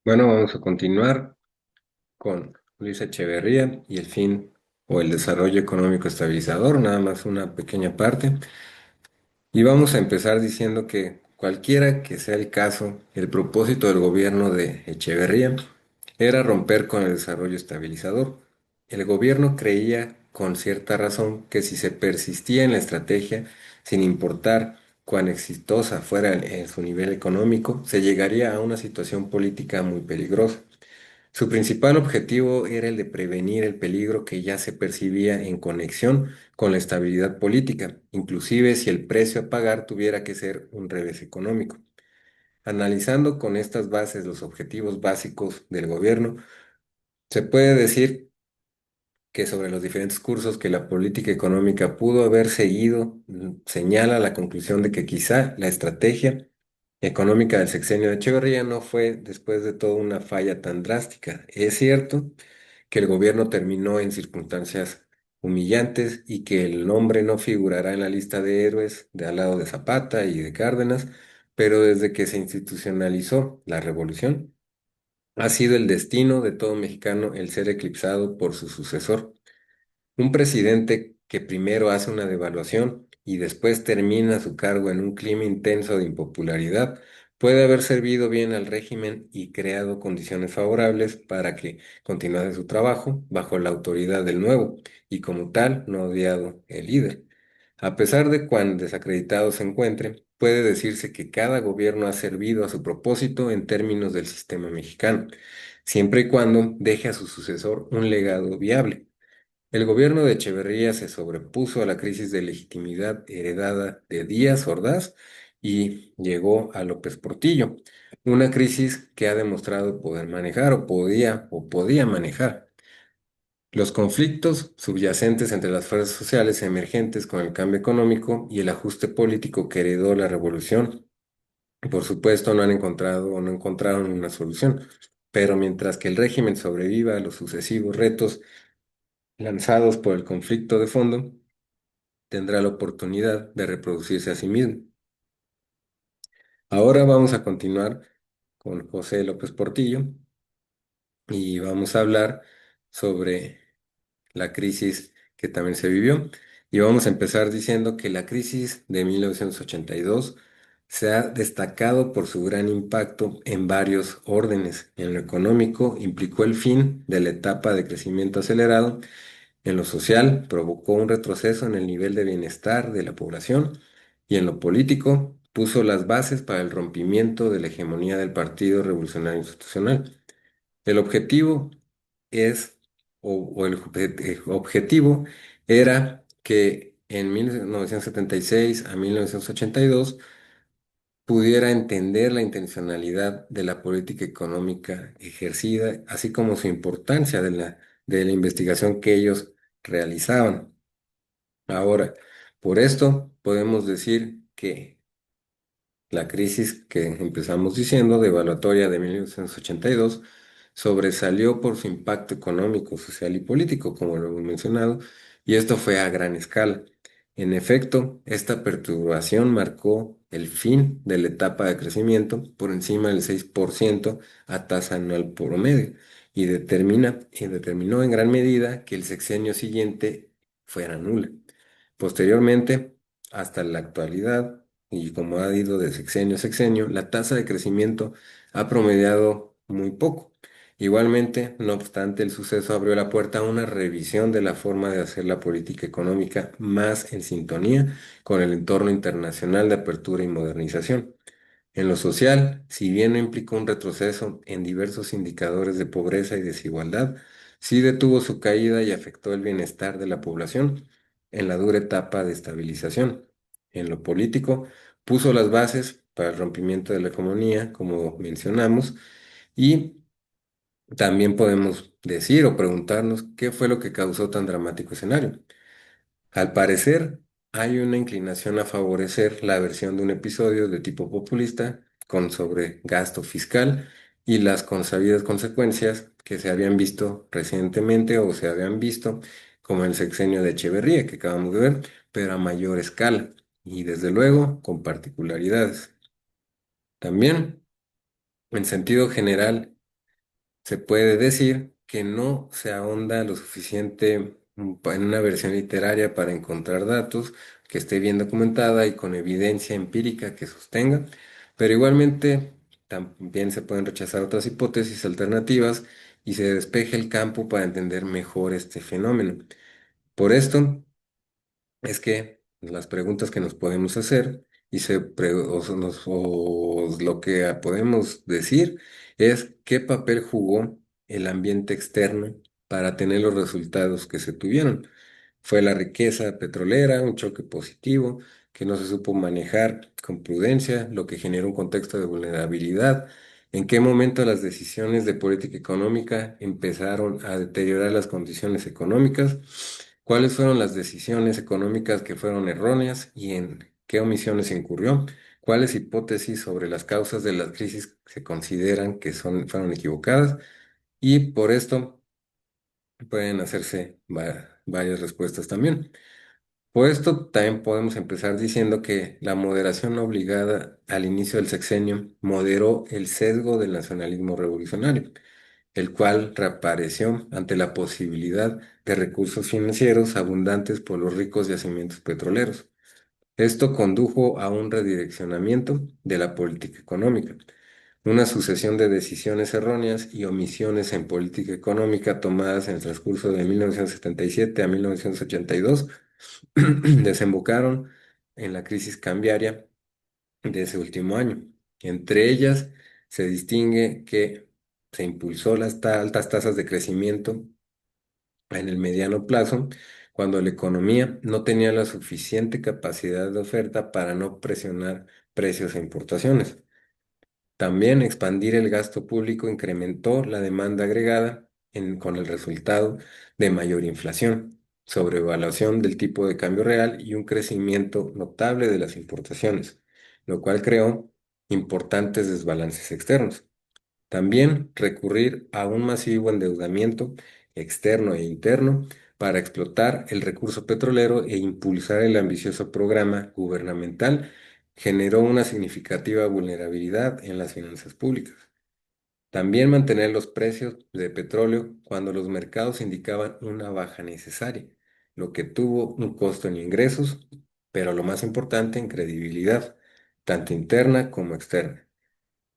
Bueno, vamos a continuar con Luis Echeverría y el fin o el desarrollo económico estabilizador, nada más una pequeña parte. Y vamos a empezar diciendo que cualquiera que sea el caso, el propósito del gobierno de Echeverría era romper con el desarrollo estabilizador. El gobierno creía con cierta razón que si se persistía en la estrategia, sin importar cuán exitosa fuera en su nivel económico, se llegaría a una situación política muy peligrosa. Su principal objetivo era el de prevenir el peligro que ya se percibía en conexión con la estabilidad política, inclusive si el precio a pagar tuviera que ser un revés económico. Analizando con estas bases los objetivos básicos del gobierno, se puede decir que sobre los diferentes cursos que la política económica pudo haber seguido, señala la conclusión de que quizá la estrategia económica del sexenio de Echeverría no fue después de todo una falla tan drástica. Es cierto que el gobierno terminó en circunstancias humillantes y que el nombre no figurará en la lista de héroes de al lado de Zapata y de Cárdenas, pero desde que se institucionalizó la revolución, ha sido el destino de todo mexicano el ser eclipsado por su sucesor. Un presidente que primero hace una devaluación y después termina su cargo en un clima intenso de impopularidad puede haber servido bien al régimen y creado condiciones favorables para que continuase su trabajo bajo la autoridad del nuevo y como tal no odiado el líder. A pesar de cuán desacreditado se encuentre, puede decirse que cada gobierno ha servido a su propósito en términos del sistema mexicano, siempre y cuando deje a su sucesor un legado viable. El gobierno de Echeverría se sobrepuso a la crisis de legitimidad heredada de Díaz Ordaz y llegó a López Portillo, una crisis que ha demostrado poder manejar o podía manejar. Los conflictos subyacentes entre las fuerzas sociales emergentes con el cambio económico y el ajuste político que heredó la revolución, por supuesto, no han encontrado o no encontraron una solución. Pero mientras que el régimen sobreviva a los sucesivos retos lanzados por el conflicto de fondo, tendrá la oportunidad de reproducirse a sí mismo. Ahora vamos a continuar con José López Portillo y vamos a hablar sobre la crisis que también se vivió. Y vamos a empezar diciendo que la crisis de 1982 se ha destacado por su gran impacto en varios órdenes. En lo económico, implicó el fin de la etapa de crecimiento acelerado. En lo social, provocó un retroceso en el nivel de bienestar de la población y en lo político, puso las bases para el rompimiento de la hegemonía del Partido Revolucionario Institucional. El objetivo es, o el objetivo era que en 1976 a 1982 pudiera entender la intencionalidad de la política económica ejercida, así como su importancia de la investigación que ellos realizaban. Ahora, por esto podemos decir que la crisis que empezamos diciendo, devaluatoria de 1982, sobresalió por su impacto económico, social y político, como lo hemos mencionado, y esto fue a gran escala. En efecto, esta perturbación marcó el fin de la etapa de crecimiento por encima del 6% a tasa anual promedio y determinó en gran medida que el sexenio siguiente fuera nula. Posteriormente, hasta la actualidad, y como ha ido de sexenio a sexenio, la tasa de crecimiento ha promediado muy poco. Igualmente, no obstante, el suceso abrió la puerta a una revisión de la forma de hacer la política económica más en sintonía con el entorno internacional de apertura y modernización. En lo social, si bien no implicó un retroceso en diversos indicadores de pobreza y desigualdad, sí detuvo su caída y afectó el bienestar de la población en la dura etapa de estabilización. En lo político, puso las bases para el rompimiento de la economía, como mencionamos, y también podemos decir o preguntarnos qué fue lo que causó tan dramático escenario. Al parecer, hay una inclinación a favorecer la versión de un episodio de tipo populista con sobregasto fiscal y las consabidas consecuencias que se habían visto recientemente o se habían visto como el sexenio de Echeverría que acabamos de ver, pero a mayor escala y desde luego con particularidades. También, en sentido general, se puede decir que no se ahonda lo suficiente en una versión literaria para encontrar datos que esté bien documentada y con evidencia empírica que sostenga, pero igualmente también se pueden rechazar otras hipótesis alternativas y se despeje el campo para entender mejor este fenómeno. Por esto, es que las preguntas que nos podemos hacer o lo que podemos decir es qué papel jugó el ambiente externo para tener los resultados que se tuvieron. Fue la riqueza petrolera, un choque positivo que no se supo manejar con prudencia, lo que generó un contexto de vulnerabilidad. ¿En qué momento las decisiones de política económica empezaron a deteriorar las condiciones económicas? ¿Cuáles fueron las decisiones económicas que fueron erróneas y en qué omisiones se incurrió? ¿Cuáles hipótesis sobre las causas de las crisis se consideran que fueron equivocadas? Y por esto pueden hacerse varias respuestas también. Por esto también podemos empezar diciendo que la moderación obligada al inicio del sexenio moderó el sesgo del nacionalismo revolucionario, el cual reapareció ante la posibilidad de recursos financieros abundantes por los ricos yacimientos petroleros. Esto condujo a un redireccionamiento de la política económica, una sucesión de decisiones erróneas y omisiones en política económica tomadas en el transcurso de 1977 a 1982 desembocaron en la crisis cambiaria de ese último año. Entre ellas se distingue que se impulsó las altas tasas de crecimiento en el mediano plazo, cuando la economía no tenía la suficiente capacidad de oferta para no presionar precios e importaciones. También expandir el gasto público incrementó la demanda agregada con el resultado de mayor inflación, sobrevaluación del tipo de cambio real y un crecimiento notable de las importaciones, lo cual creó importantes desbalances externos. También recurrir a un masivo endeudamiento externo e interno para explotar el recurso petrolero e impulsar el ambicioso programa gubernamental generó una significativa vulnerabilidad en las finanzas públicas. También mantener los precios de petróleo cuando los mercados indicaban una baja necesaria, lo que tuvo un costo en ingresos, pero lo más importante en credibilidad, tanto interna como externa.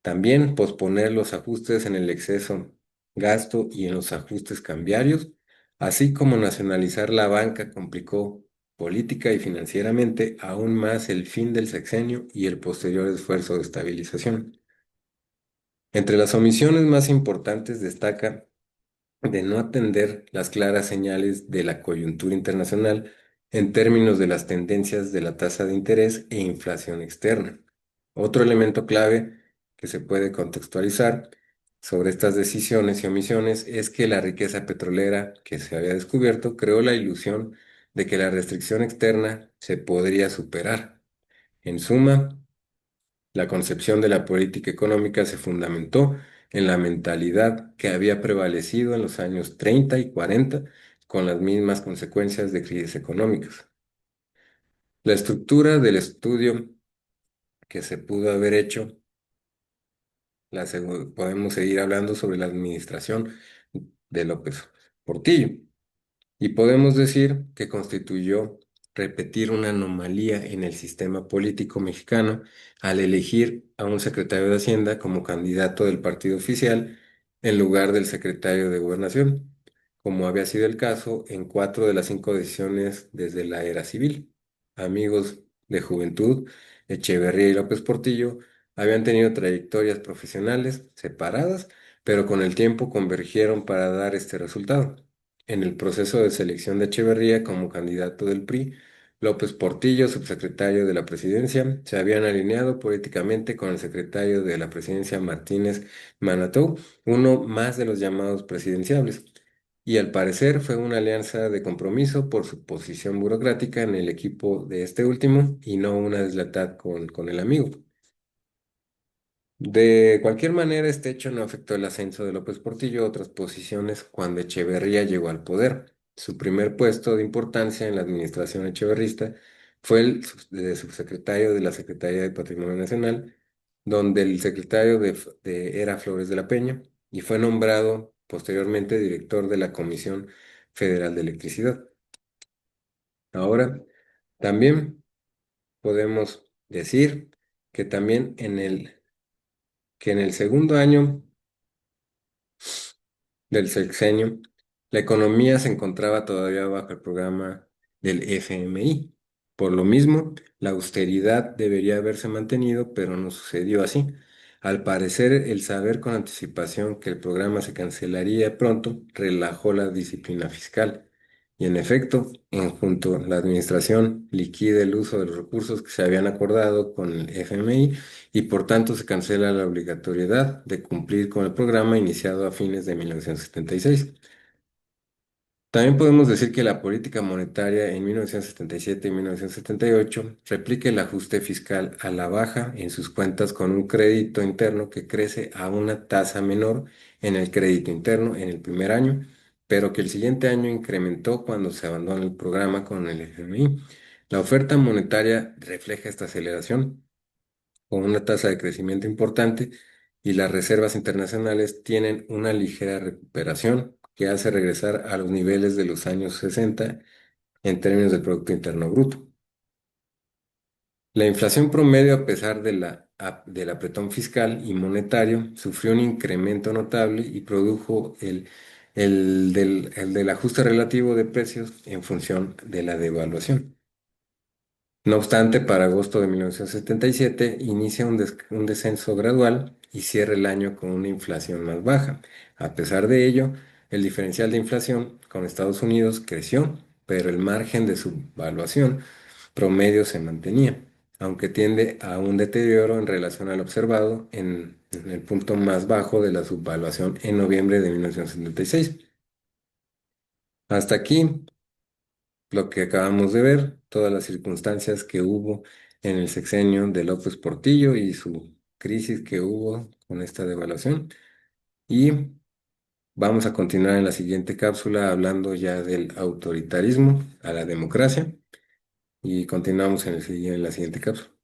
También posponer los ajustes en el exceso gasto y en los ajustes cambiarios, así como nacionalizar la banca complicó política y financieramente aún más el fin del sexenio y el posterior esfuerzo de estabilización. Entre las omisiones más importantes destaca de no atender las claras señales de la coyuntura internacional en términos de las tendencias de la tasa de interés e inflación externa. Otro elemento clave que se puede contextualizar sobre estas decisiones y omisiones es que la riqueza petrolera que se había descubierto creó la ilusión de que la restricción externa se podría superar. En suma, la concepción de la política económica se fundamentó en la mentalidad que había prevalecido en los años 30 y 40 con las mismas consecuencias de crisis económicas. La estructura del estudio que se pudo haber hecho, podemos seguir hablando sobre la administración de López Portillo. Y podemos decir que constituyó repetir una anomalía en el sistema político mexicano al elegir a un secretario de Hacienda como candidato del partido oficial en lugar del secretario de Gobernación, como había sido el caso en 4 de las 5 decisiones desde la era civil. Amigos de juventud, Echeverría y López Portillo habían tenido trayectorias profesionales separadas, pero con el tiempo convergieron para dar este resultado. En el proceso de selección de Echeverría como candidato del PRI, López Portillo, subsecretario de la Presidencia, se habían alineado políticamente con el secretario de la Presidencia Martínez Manatou, uno más de los llamados presidenciables. Y al parecer fue una alianza de compromiso por su posición burocrática en el equipo de este último y no una deslealtad con el amigo. De cualquier manera, este hecho no afectó el ascenso de López Portillo a otras posiciones cuando Echeverría llegó al poder. Su primer puesto de importancia en la administración echeverrista fue el de subsecretario de la Secretaría de Patrimonio Nacional, donde el secretario era Flores de la Peña, y fue nombrado posteriormente director de la Comisión Federal de Electricidad. Ahora, también podemos decir que también en el segundo año del sexenio, la economía se encontraba todavía bajo el programa del FMI. Por lo mismo, la austeridad debería haberse mantenido, pero no sucedió así. Al parecer, el saber con anticipación que el programa se cancelaría pronto relajó la disciplina fiscal. Y en efecto, en junto la administración liquida el uso de los recursos que se habían acordado con el FMI y por tanto se cancela la obligatoriedad de cumplir con el programa iniciado a fines de 1976. También podemos decir que la política monetaria en 1977 y 1978 replica el ajuste fiscal a la baja en sus cuentas con un crédito interno que crece a una tasa menor en el crédito interno en el primer año, pero que el siguiente año incrementó cuando se abandona el programa con el FMI. La oferta monetaria refleja esta aceleración con una tasa de crecimiento importante y las reservas internacionales tienen una ligera recuperación que hace regresar a los niveles de los años 60 en términos del Producto Interno Bruto. La inflación promedio, a pesar del apretón fiscal y monetario, sufrió un incremento notable y produjo el del ajuste relativo de precios en función de la devaluación. No obstante, para agosto de 1977 inicia un descenso gradual y cierra el año con una inflación más baja. A pesar de ello, el diferencial de inflación con Estados Unidos creció, pero el margen de subvaluación promedio se mantenía, aunque tiende a un deterioro en relación al observado en el punto más bajo de la subvaluación en noviembre de 1976. Hasta aquí lo que acabamos de ver, todas las circunstancias que hubo en el sexenio de López Portillo y su crisis que hubo con esta devaluación. Y vamos a continuar en la siguiente cápsula hablando ya del autoritarismo a la democracia y continuamos en la siguiente cápsula.